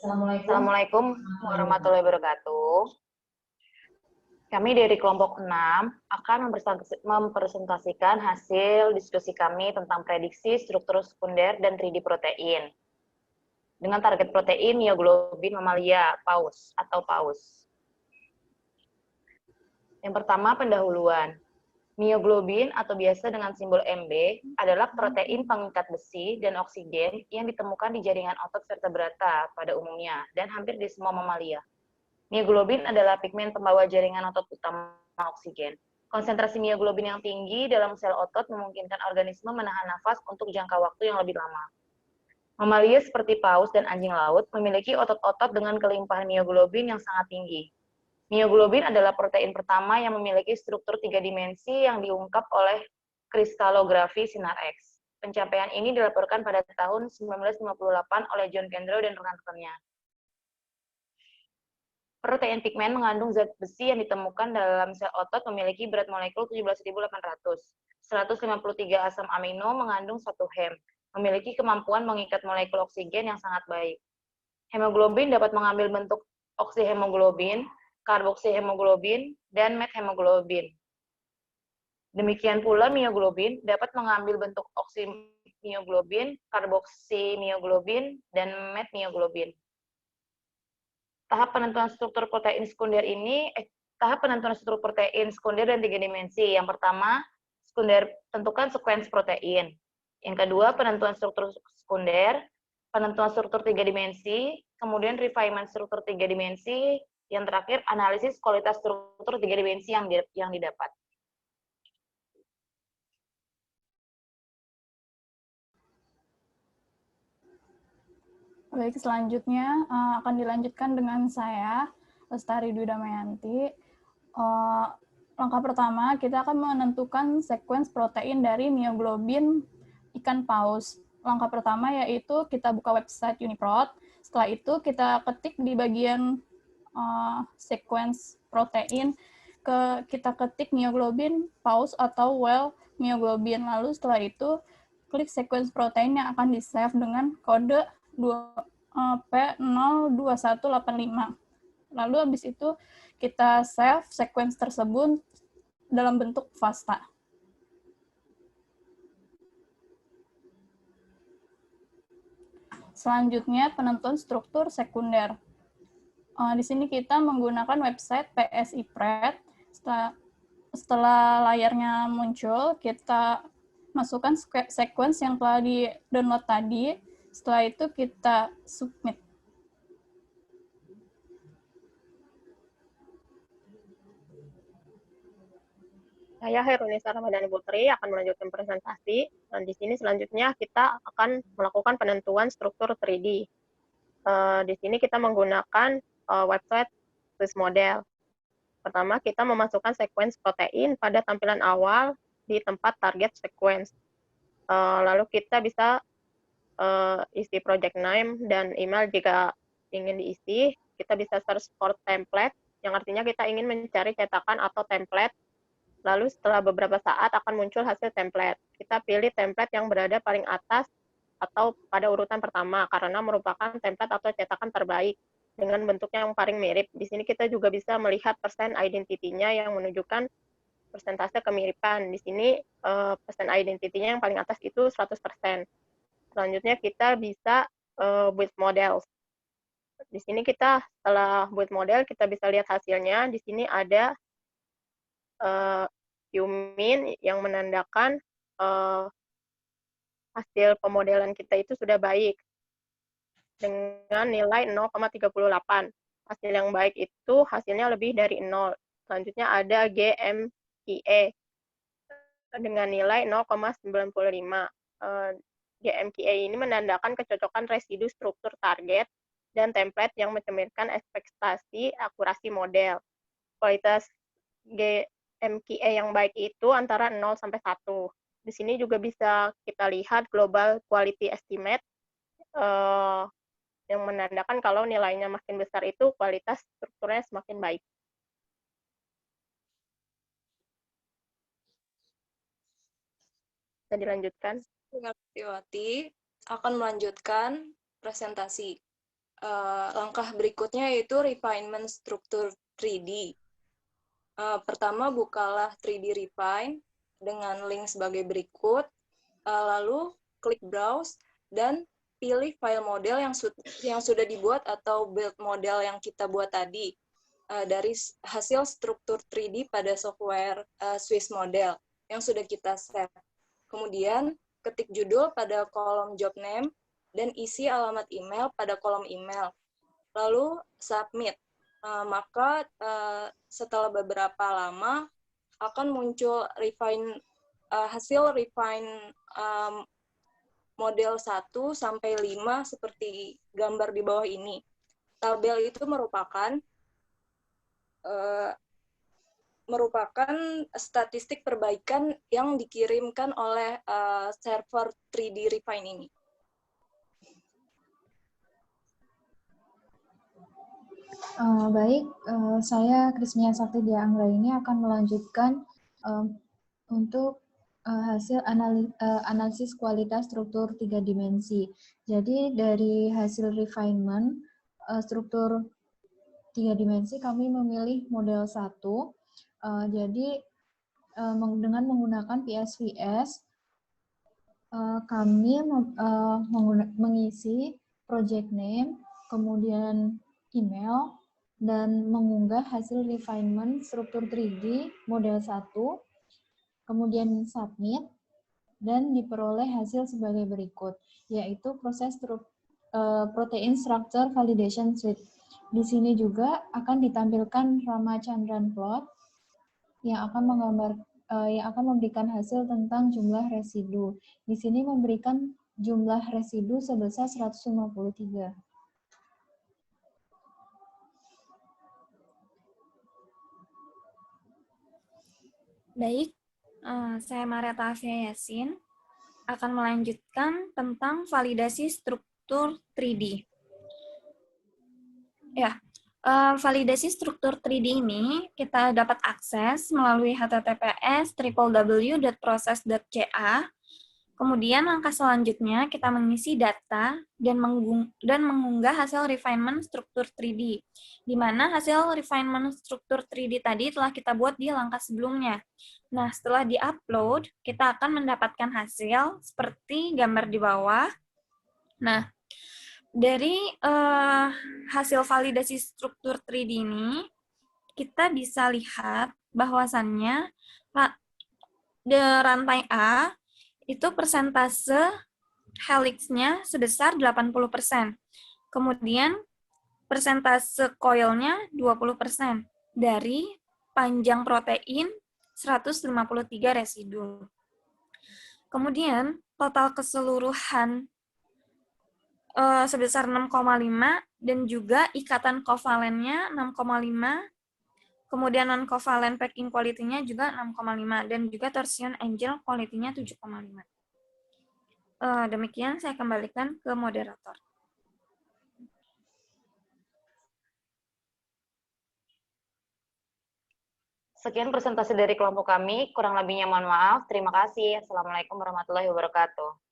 Assalamualaikum warahmatullahi wabarakatuh. Kami dari kelompok 6 akan mempresentasikan hasil diskusi kami tentang prediksi struktur sekunder dan 3D protein. Dengan target protein mioglobin mamalia paus atau paus. Yang pertama, pendahuluan. Mioglobin atau biasa dengan simbol MB adalah protein pengikat besi dan oksigen yang ditemukan di jaringan otot vertebrata pada umumnya dan hampir di semua mamalia. Mioglobin adalah pigmen pembawa jaringan otot utama oksigen. Konsentrasi mioglobin yang tinggi dalam sel otot memungkinkan organisme menahan nafas untuk jangka waktu yang lebih lama. Mamalia seperti paus dan anjing laut memiliki otot-otot dengan kelimpahan mioglobin yang sangat tinggi. Mioglobin adalah protein pertama yang memiliki struktur 3 dimensi yang diungkap oleh kristalografi sinar X. Pencapaian ini dilaporkan pada tahun 1958 oleh John Kendrew dan rekan-rekannya. Protein pigmen mengandung zat besi yang ditemukan dalam sel otot memiliki berat molekul 17.800. 153 asam amino mengandung 1 hem, memiliki kemampuan mengikat molekul oksigen yang sangat baik. Hemoglobin dapat mengambil bentuk oksihemoglobin, karboksihemoglobin, dan methemoglobin. Demikian pula mioglobin dapat mengambil bentuk oksimioglobin, karboksimioglobin, dan methmioglobin. Tahap penentuan struktur protein sekunder dan 3 dimensi. Yang pertama, sekunder, tentukan sekuens protein. Yang kedua, penentuan struktur sekunder, penentuan struktur 3 dimensi, kemudian refinement struktur 3 dimensi, yang terakhir analisis kualitas struktur 3 dimensi yang didapat. Baik, selanjutnya akan dilanjutkan dengan saya, Lestari Dwi Damayanti. Langkah pertama, kita akan menentukan sekuens protein dari mioglobin ikan paus. Langkah pertama yaitu kita buka website UniProt. Setelah itu kita ketik di bagian sekuens protein, kita ketik mioglobin paus atau well mioglobin. Lalu setelah itu klik sekuens protein yang akan di-save dengan kode P02185. Lalu habis itu kita save sekuens tersebut dalam bentuk FASTA. Selanjutnya penentuan struktur sekunder. Di sini kita menggunakan website PSIPRED. Setelah layarnya muncul, kita masukkan sekuens yang telah di-download tadi. Setelah itu kita submit. Saya Herunisa Ramadhani Putri akan melanjutkan presentasi. Dan di sini selanjutnya kita akan melakukan penentuan struktur 3D. Di sini kita menggunakan website Swiss Model. Pertama, kita memasukkan sekuens protein pada tampilan awal di tempat target sequence. Lalu kita bisa isi project name dan email jika ingin diisi. Kita bisa search for template, yang artinya kita ingin mencari cetakan atau template. Lalu setelah beberapa saat akan muncul hasil template. Kita pilih template yang berada paling atas atau pada urutan pertama, karena merupakan template atau cetakan terbaik dengan bentuk yang paling mirip. Di sini kita juga bisa melihat persen identity-nya yang menunjukkan persentase kemiripan. Di sini persen identity-nya yang paling atas itu 100%. Selanjutnya kita bisa build models. Di sini kita setelah build model kita bisa lihat hasilnya. Di sini ada Q-min yang menandakan hasil pemodelan kita itu sudah baik dengan nilai 0,38. Hasil yang baik itu hasilnya lebih dari 0. Selanjutnya ada GMKE dengan nilai 0,95. GMKE ini menandakan kecocokan residu struktur target dan template yang mencerminkan ekspektasi akurasi model. Kualitas GMKE yang baik itu antara 0 sampai 1. Di sini juga bisa kita lihat global quality estimate yang menandakan kalau nilainya makin besar itu kualitas strukturnya semakin baik. Bisa dilanjutkan. Wati akan melanjutkan presentasi. langkah berikutnya yaitu refinement struktur 3D. Pertama, bukalah 3D Refine dengan link sebagai berikut, lalu klik Browse, dan pilih file model yang sudah dibuat atau build model yang kita buat tadi dari hasil struktur 3D pada software Swiss Model yang sudah kita save. Kemudian, ketik judul pada kolom job name dan isi alamat email pada kolom email. Lalu, submit. Maka setelah beberapa lama akan muncul hasil refine model 1 sampai 5 seperti gambar di bawah ini. Tabel itu merupakan statistik perbaikan yang dikirimkan oleh server 3D Refine ini. Baik, saya Krismia Saktidia Anggraini akan melanjutkan untuk hasil analisis kualitas struktur 3 dimensi. Jadi dari hasil refinement struktur 3 dimensi kami memilih model 1. Jadi dengan menggunakan PSVS kami mengisi project name, kemudian email, dan mengunggah hasil refinement struktur 3D model 1, kemudian submit, dan diperoleh hasil sebagai berikut, yaitu proses protein structure validation suite. Di sini juga akan ditampilkan Ramachandran plot yang akan memberikan hasil tentang jumlah residu. Di sini memberikan jumlah residu sebesar 153. Baik, saya Mariata Afia Yasin akan melanjutkan tentang validasi struktur 3D. Ya, validasi struktur 3D ini kita dapat akses melalui https://www.proses.ca. Kemudian langkah selanjutnya kita mengisi data dan mengunggah hasil refinement struktur 3D, di mana hasil refinement struktur 3D tadi telah kita buat di langkah sebelumnya. Nah, setelah di-upload, kita akan mendapatkan hasil seperti gambar di bawah. Nah, dari hasil validasi struktur 3D ini, kita bisa lihat bahwasannya di rantai A, itu persentase helixnya sebesar 80%. Kemudian persentase coilnya 20% dari panjang protein 153 residu. Kemudian total keseluruhan sebesar 6,5 dan juga ikatan kovalennya 6,5. Kemudian non-covalent packing quality-nya juga 6,5 dan juga torsion angle quality-nya 7,5. Demikian saya kembalikan ke moderator. Sekian presentasi dari kelompok kami, kurang lebihnya mohon maaf. Terima kasih. Assalamualaikum warahmatullahi wabarakatuh.